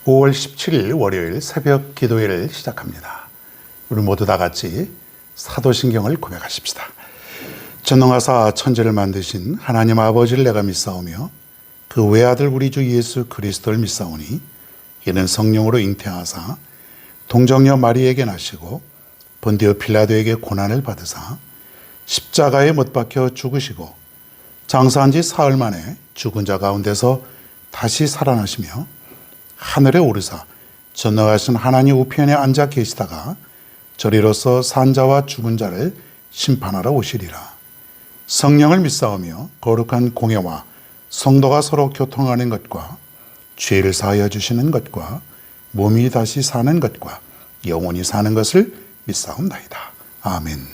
5월 17일 월요일 새벽 기도회를 시작합니다. 우리 모두 다 같이 사도신경을 고백하십시다. 전능하사 천지를 만드신 하나님 아버지를 내가 믿사오며 그 외아들 우리 주 예수 그리스도를 믿사오니 이는 성령으로 잉태하사 동정녀 마리에게 나시고 본디오 필라도에게 고난을 받으사 십자가에 못 박혀 죽으시고 장사한 지 사흘 만에 죽은 자 가운데서 다시 살아나시며 하늘에 오르사 전능하신 하나님 우편에 앉아 계시다가 저리로서 산자와 죽은 자를 심판하러 오시리라. 성령을 믿사오며 거룩한 공예와 성도가 서로 교통하는 것과 죄를 사하여 주시는 것과 몸이 다시 사는 것과 영원히 사는 것을 믿사옵나이다. 아멘.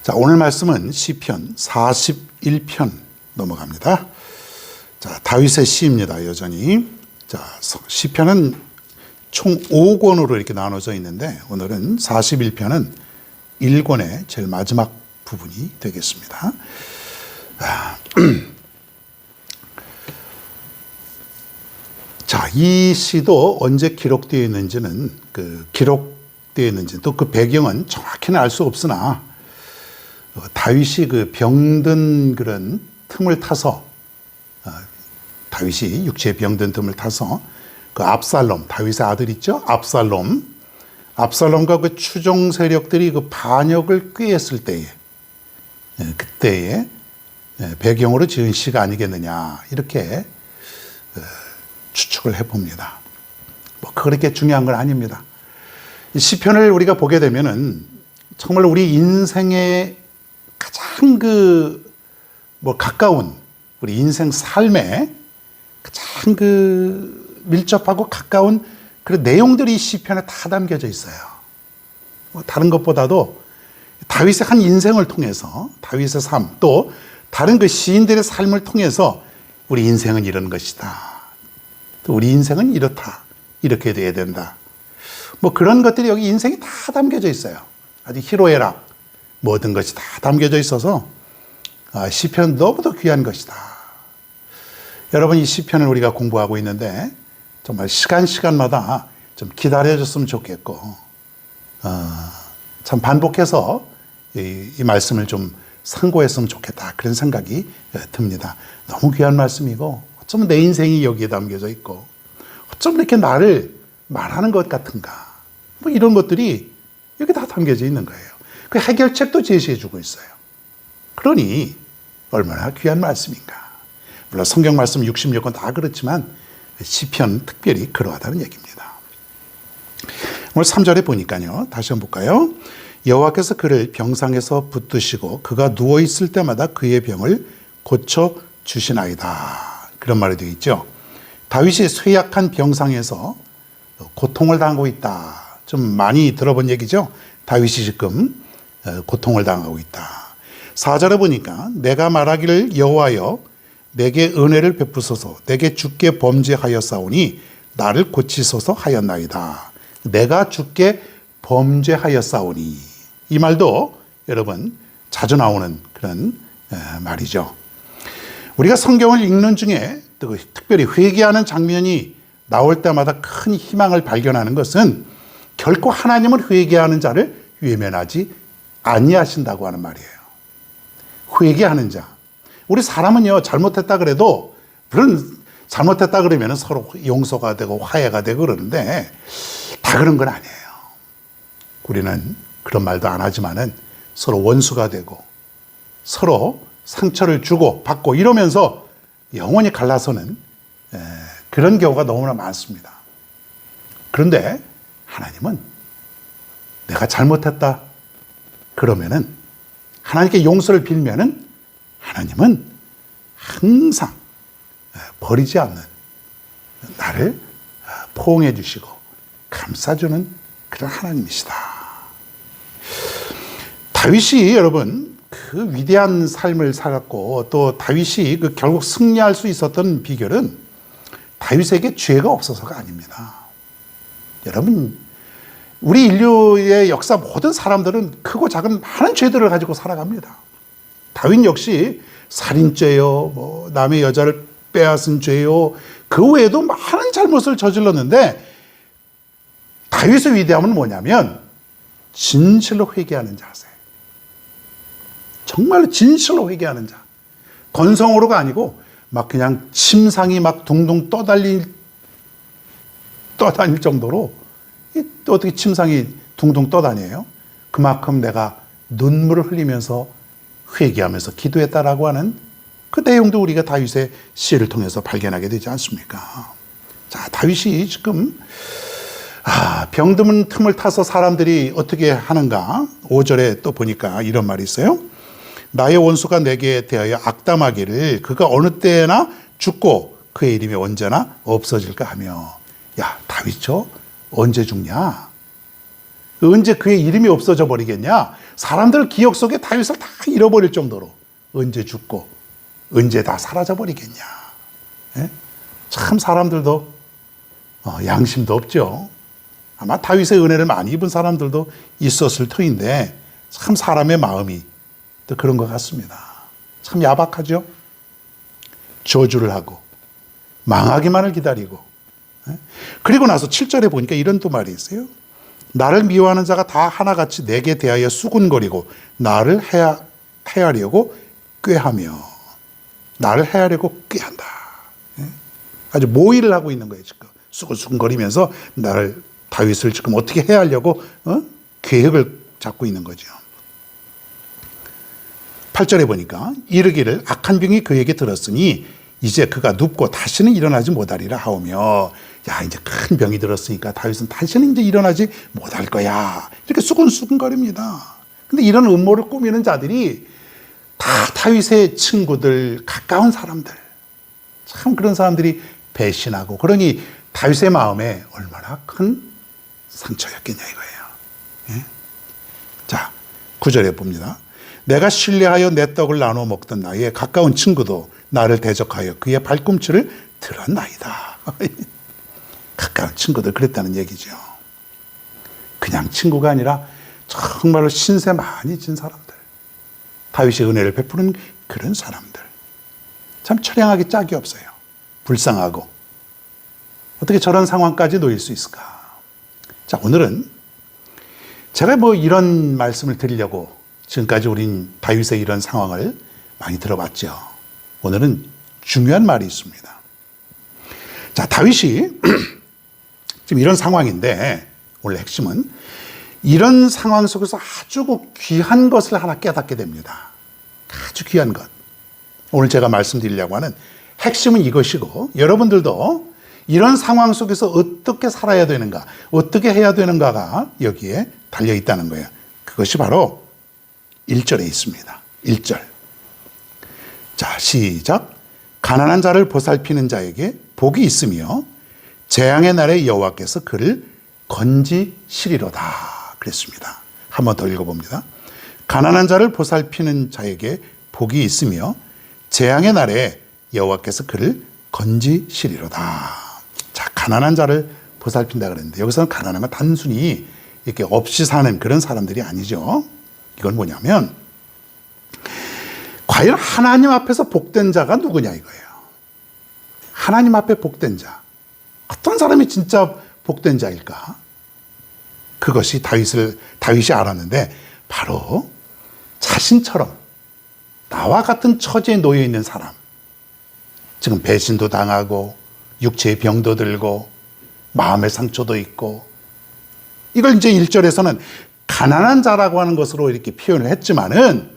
자, 오늘 말씀은 시편 41편 넘어갑니다. 자, 다윗의 시입니다. 여전히. 자, 시편은 총 5권으로 이렇게 나눠져 있는데 오늘은 41편은 1권의 제일 마지막 부분이 되겠습니다. 자, 이 시도 언제 기록되어 있는지는 또 그 배경은 정확히는 알 수 없으나 다윗이 그 병든 그런 틈을 타서 다윗이 육체에 병든 틈을 타서 그 압살롬, 다윗의 아들 있죠? 압살롬과 그 추종 세력들이 그 반역을 꾀했을 때에 그때의 배경으로 지은 시가 아니겠느냐 이렇게 추측을 해봅니다. 뭐 그렇게 중요한 건 아닙니다. 이 시편을 우리가 보게 되면은 정말 우리 인생의 가장 가까운 우리 인생 삶에 가장 밀접하고 가까운 그런 내용들이 이 시편에 다 담겨져 있어요. 다른 것보다도 다윗의 한 인생을 통해서 다윗의 삶 또 다른 그 시인들의 삶을 통해서 우리 인생은 이런 것이다. 또 우리 인생은 이렇다. 이렇게 돼야 된다. 뭐 그런 것들이 여기 인생이 다 담겨져 있어요. 아주 희로애락 모든 것이 다 담겨져 있어서 시편 너무도 귀한 것이다. 여러분 이 시편을 우리가 공부하고 있는데 정말 시간마다 좀 기다려줬으면 좋겠고 참 반복해서 이 말씀을 좀 상고했으면 좋겠다 그런 생각이 듭니다. 너무 귀한 말씀이고 어쩌면 내 인생이 여기에 담겨져 있고 어쩌면 이렇게 나를 말하는 것 같은가 뭐 이런 것들이 여기 다 담겨져 있는 거예요. 그 해결책도 제시해주고 있어요. 그러니 얼마나 귀한 말씀인가. 물론 성경 말씀 66권 다 그렇지만 시편 특별히 그러하다는 얘기입니다. 오늘 3절에 보니까요. 다시 한번 볼까요? 여호와께서 그를 병상에서 붙드시고 그가 누워있을 때마다 그의 병을 고쳐주시나이다. 그런 말이 되어 있죠. 다윗이 쇠약한 병상에서 고통을 당하고 있다. 좀 많이 들어본 얘기죠. 다윗이 지금 고통을 당하고 있다. 4절에 보니까 내가 말하기를 여호와여 내게 은혜를 베푸소서 내게 주께 범죄하였사오니 나를 고치소서 하였나이다. 내가 주께 범죄하였사오니 이 말도 여러분 자주 나오는 그런 말이죠. 우리가 성경을 읽는 중에 특별히 회개하는 장면이 나올 때마다 큰 희망을 발견하는 것은 결코 하나님은 회개하는 자를 외면하지 아니하신다고 하는 말이에요. 회개하는 자. 우리 사람은요 잘못했다 그래도 물론 잘못했다 그러면 서로 용서가 되고 화해가 되고 그러는데 다 그런 건 아니에요. 우리는 그런 말도 안 하지만은 서로 원수가 되고 서로 상처를 주고 받고 이러면서 영원히 갈라서는 그런 경우가 너무나 많습니다. 그런데 하나님은 내가 잘못했다 그러면은 하나님께 용서를 빌면은 하나님은 항상 버리지 않는 나를 포옹해 주시고 감싸주는 그런 하나님이시다. 다윗이 여러분 그 위대한 삶을 살았고 또 다윗이 결국 승리할 수 있었던 비결은 다윗에게 죄가 없어서가 아닙니다. 여러분 우리 인류의 역사 모든 사람들은 크고 작은 많은 죄들을 가지고 살아갑니다. 다윗 역시 살인죄요, 남의 여자를 빼앗은 죄요. 그 외에도 많은 잘못을 저질렀는데 다윗의 위대함은 뭐냐면 진실로 회개하는 자세. 정말로 진실로 회개하는 자. 건성으로가 아니고 막 그냥 침상이 막 둥둥 떠다닐 정도로 어떻게 침상이 둥둥 떠다녀요? 그만큼 내가 눈물을 흘리면서 회개하면서 기도했다라고 하는 그 내용도 우리가 다윗의 시를 통해서 발견하게 되지 않습니까? 자, 다윗이 지금 병드문 틈을 타서 사람들이 어떻게 하는가? 5절에 또 보니까 이런 말이 있어요. 나의 원수가 내게 대하여 악담하기를 그가 어느 때나 죽고 그의 이름이 언제나 없어질까 하며. 야, 다윗죠? 언제 죽냐? 언제 그의 이름이 없어져 버리겠냐? 사람들 기억 속에 다윗을 다 잃어버릴 정도로 언제 죽고 언제 다 사라져 버리겠냐? 예? 참 사람들도 양심도 없죠. 아마 다윗의 은혜를 많이 입은 사람들도 있었을 터인데 참 사람의 마음이 또 그런 것 같습니다. 참 야박하죠. 저주를 하고 망하기만을 기다리고. 그리고 나서 7절에 보니까 이런 또 말이 있어요. 나를 미워하는 자가 다 하나같이 내게 대하여 수군거리고 나를 해하려고 꾀하며. 나를 해하려고 꾀한다. 아주 모의를 하고 있는 거예요. 지금 수군수군거리면서 나를 다윗을 지금 어떻게 해하려고 계획을 잡고 있는 거죠. 8절에 보니까 이르기를 악한 병이 그에게 들었으니 이제 그가 눕고 다시는 일어나지 못하리라 하오며. 야, 이제 큰 병이 들었으니까 다윗은 다시는 이제 일어나지 못할 거야. 이렇게 수근수근거립니다. 근데 이런 음모를 꾸미는 자들이 다 다윗의 친구들, 가까운 사람들. 참 그런 사람들이 배신하고 그러니 다윗의 마음에 얼마나 큰 상처였겠냐 이거예요. 예? 자, 9절에 봅니다. 내가 신뢰하여 내 떡을 나눠 먹던 나의 가까운 친구도 나를 대적하여 그의 발꿈치를 들었나이다. 가까운 친구들 그랬다는 얘기죠. 그냥 친구가 아니라 정말로 신세 많이 진 사람들. 다윗의 은혜를 베푸는 그런 사람들. 참 처량하기 짝이 없어요. 불쌍하고. 어떻게 저런 상황까지 놓일 수 있을까? 자, 오늘은 제가 이런 말씀을 드리려고 지금까지 우린 다윗의 이런 상황을 많이 들어봤죠. 오늘은 중요한 말이 있습니다. 자, 다윗이 지금 이런 상황인데 오늘 핵심은 이런 상황 속에서 아주 귀한 것을 하나 깨닫게 됩니다. 아주 귀한 것. 오늘 제가 말씀드리려고 하는 핵심은 이것이고 여러분들도 이런 상황 속에서 어떻게 살아야 되는가, 어떻게 해야 되는가가 여기에 달려 있다는 거예요. 그것이 바로 1절에 있습니다. 1절. 자, 시작. 가난한 자를 보살피는 자에게 복이 있으며 재앙의 날에 여호와께서 그를 건지시리로다. 그랬습니다. 한 번 더 읽어봅니다. 가난한 자를 보살피는 자에게 복이 있으며 재앙의 날에 여호와께서 그를 건지시리로다. 자, 가난한 자를 보살핀다 그랬는데 여기서는 가난한 건 단순히 이렇게 없이 사는 그런 사람들이 아니죠. 이건 뭐냐면 과연 하나님 앞에서 복된 자가 누구냐 이거예요. 하나님 앞에 복된 자. 어떤 사람이 진짜 복된 자일까? 그것이 다윗이 알았는데 바로 자신처럼 나와 같은 처지에 놓여 있는 사람. 지금 배신도 당하고 육체의 병도 들고 마음의 상처도 있고 이걸 이제 1절에서는 가난한 자라고 하는 것으로 이렇게 표현을 했지만은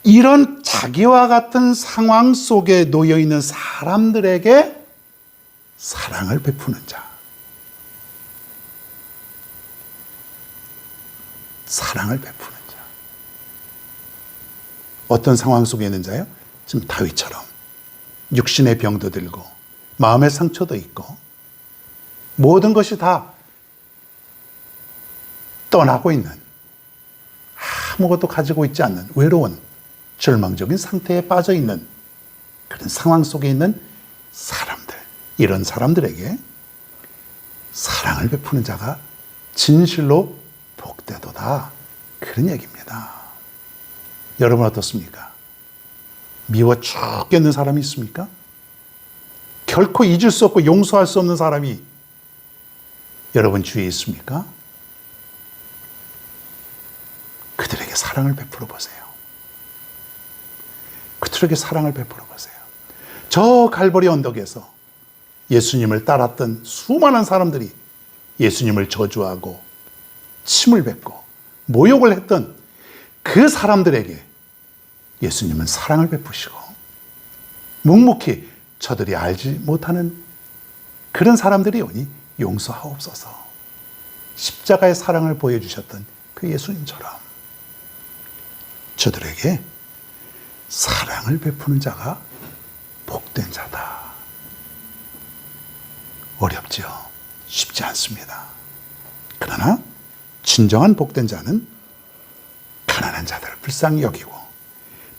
이런 자기와 같은 상황 속에 놓여 있는 사람들에게 사랑을 베푸는 자. 사랑을 베푸는 자. 어떤 상황 속에 있는 자요? 지금 다윗처럼 육신의 병도 들고 마음의 상처도 있고 모든 것이 다 떠나고 있는 아무것도 가지고 있지 않는 외로운 절망적인 상태에 빠져 있는 그런 상황 속에 있는 사람들. 이런 사람들에게 사랑을 베푸는 자가 진실로 복되도다. 그런 얘기입니다. 여러분 어떻습니까? 미워 죽겠는 사람이 있습니까? 결코 잊을 수 없고 용서할 수 없는 사람이 여러분 주위에 있습니까? 그들에게 사랑을 베풀어 보세요. 그들에게 사랑을 베풀어 보세요. 저 갈보리 언덕에서 예수님을 따랐던 수많은 사람들이 예수님을 저주하고 침을 뱉고 모욕을 했던 그 사람들에게 예수님은 사랑을 베푸시고 묵묵히 저들이 알지 못하는 그런 사람들이 오니 용서하옵소서. 십자가의 사랑을 보여주셨던 그 예수님처럼 저들에게 사랑을 베푸는 자가 복된 자다. 어렵지요. 쉽지 않습니다. 그러나 진정한 복된 자는 가난한 자들을 불쌍히 여기고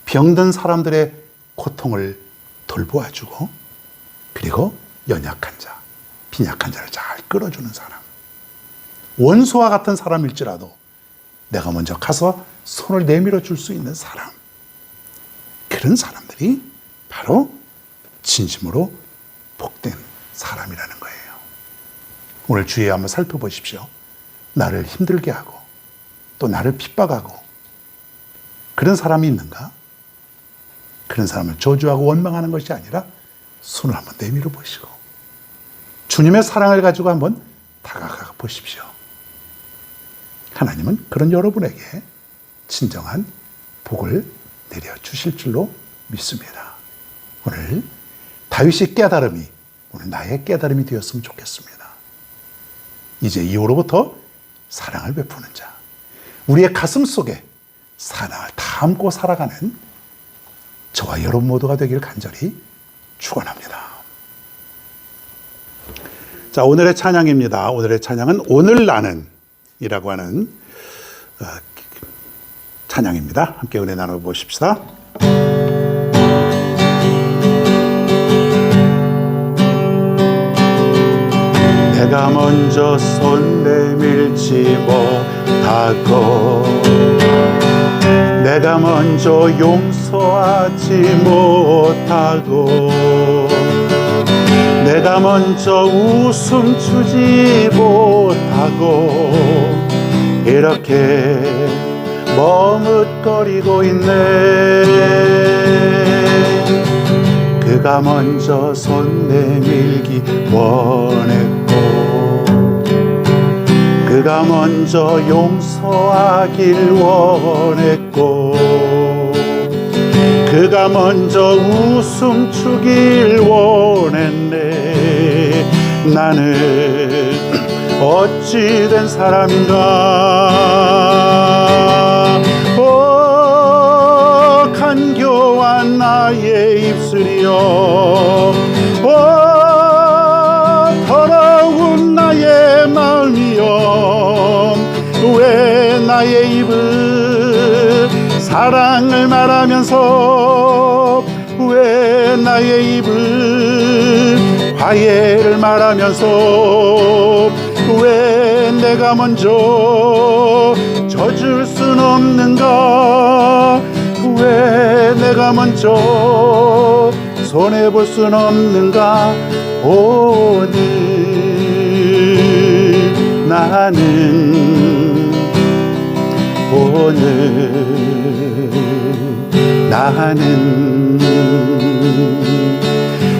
병든 사람들의 고통을 돌보아주고 그리고 연약한 자, 빈약한 자를 잘 끌어주는 사람. 원수와 같은 사람일지라도 내가 먼저 가서 손을 내밀어 줄 수 있는 사람. 그런 사람들이 바로 진심으로 복된 사람이라는 거예요. 오늘 주위에 한번 살펴보십시오. 나를 힘들게 하고 또 나를 핍박하고 그런 사람이 있는가? 그런 사람을 저주하고 원망하는 것이 아니라 손을 한번 내밀어 보시고 주님의 사랑을 가지고 한번 다가가 보십시오. 하나님은 그런 여러분에게 진정한 복을 내려주실 줄로 믿습니다. 오늘 다윗의 깨달음이 오늘 나의 깨달음이 되었으면 좋겠습니다. 이제 이후로부터 사랑을 베푸는 자, 우리의 가슴 속에 사랑을 담고 살아가는 저와 여러분 모두가 되길 간절히 축원합니다. 자, 오늘의 찬양입니다. 오늘의 찬양은 오늘 나는 이라고 하는 찬양입니다. 함께 은혜 나눠보십시다. 내가 먼저 손 내밀지 못하고 내가 먼저 용서하지 못하고 내가 먼저 웃음 주지 못하고 이렇게 머뭇거리고 있네. 그가 먼저 손 내밀기 원했고 그가 먼저 용서하길 원했고 그가 먼저 웃음 주길 원했네. 나는 어찌된 사람인가. 오 간교한 나의 입술이여, 오 더러운 나의 마음이여, 왜 나의 입은 사랑을 말하면서 왜 나의 입은 화해를 말하면서 왜 내가 먼저 져줄 순 없는가. 왜 내가 먼저 손해볼 순 없는가. 오늘 나는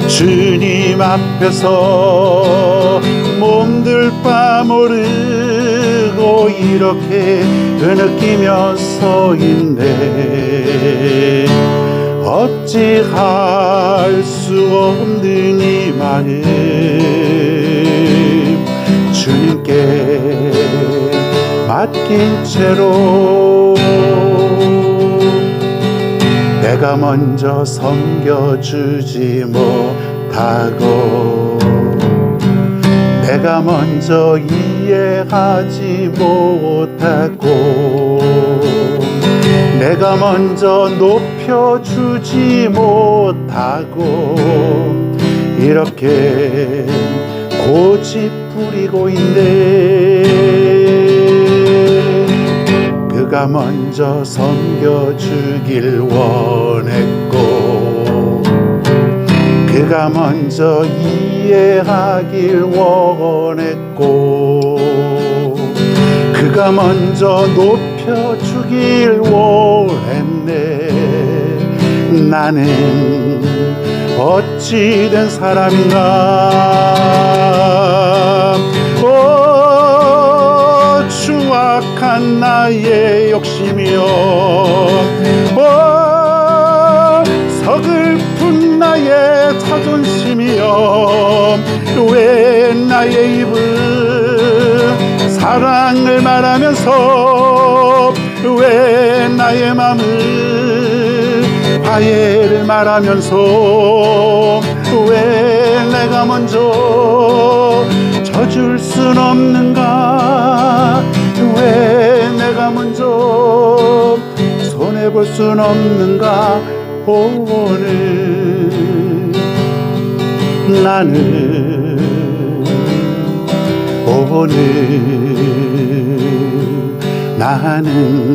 주님 앞에서 몸둘 바 모르고 이렇게 흐느끼며 서 있네. 어찌할 수 없는 이 마음 주님께 맡긴 채로 내가 먼저 섬겨주지 못하고 내가 먼저 이해하지 못하고 내가 먼저 높여주지 못하고 이렇게 고집 부리고 있네. 그가 먼저 섬겨주길 원했고 그가 먼저 이해하길 원했고 그가 먼저 높여주길 원했네. 나는 어찌된 사람인가. 추악한 나의 욕심이여, 서글픈 나의 자존심이여, 왜 나의 입은 사랑을 말하면서 왜 나의 맘을 화해를 말하면서 왜 내가 먼저 져줄 순 없는가. 왜 내가 먼저 손해볼 순 없는가. 오늘 나는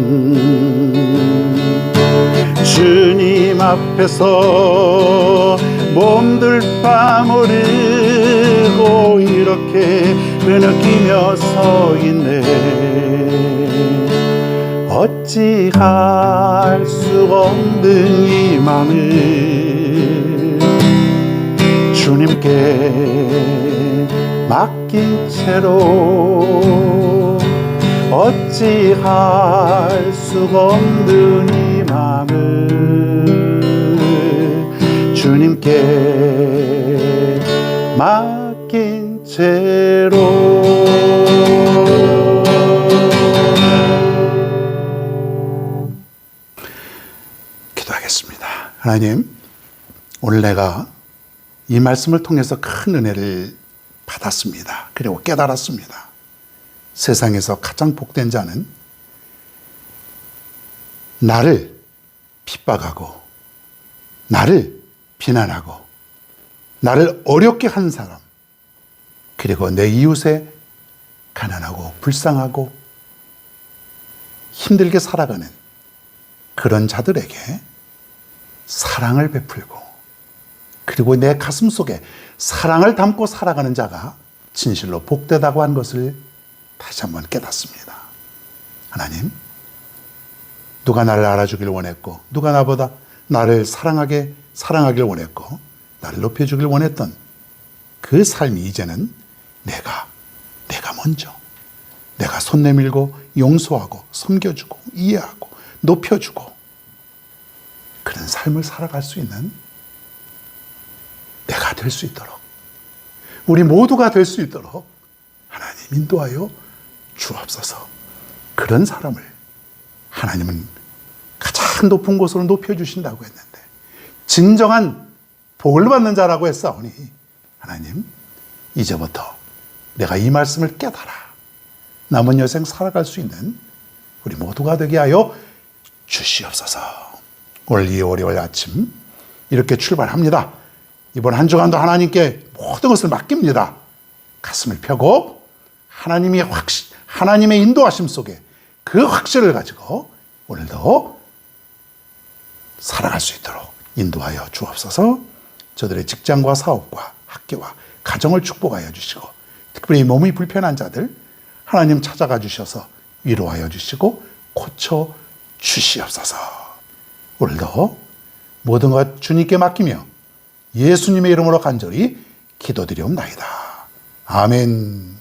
주님 앞에서 몸둘 바 모르고 이렇게 흐느끼며 서 있네. 어찌할 수 없는 이 맘을 주님께 맡긴 채로 어찌할 수가 없는 이 맘을 주님께 맡긴 채로. 기도하겠습니다. 하나님, 오늘 내가 이 말씀을 통해서 큰 은혜를 받았습니다. 그리고 깨달았습니다. 세상에서 가장 복된 자는 나를 핍박하고 나를 비난하고 나를 어렵게 한 사람, 그리고 내 이웃에 가난하고 불쌍하고 힘들게 살아가는 그런 자들에게 사랑을 베풀고 그리고 내 가슴 속에 사랑을 담고 살아가는 자가 진실로 복되다고 한 것을 다시 한번 깨닫습니다. 하나님, 누가 나를 알아주길 원했고 누가 나보다 나를 사랑하길 원했고 나를 높여주길 원했던 그 삶이 이제는 내가 먼저 내가 손 내밀고 용서하고 섬겨주고 이해하고 높여주고 그런 삶을 살아갈 수 있는 내가 될 수 있도록, 우리 모두가 될 수 있도록 하나님 인도하여 주옵소서. 그런 사람을 하나님은 가장 높은 곳으로 높여주신다고 했는데 진정한 복을 받는 자라고 했사오니 하나님, 이제부터 내가 이 말씀을 깨달아 남은 여생 살아갈 수 있는 우리 모두가 되게 하여 주시옵소서. 오늘 이 월요일 아침 이렇게 출발합니다. 이번 한 주간도 하나님께 모든 것을 맡깁니다. 가슴을 펴고 하나님의 인도하심 속에 그 확신을 가지고 오늘도 살아갈 수 있도록 인도하여 주옵소서. 저들의 직장과 사업과 학교와 가정을 축복하여 주시고 특별히 몸이 불편한 자들 하나님 찾아가 주셔서 위로하여 주시고 고쳐 주시옵소서. 오늘도 모든 것 주님께 맡기며 예수님의 이름으로 간절히 기도드리옵나이다. 아멘.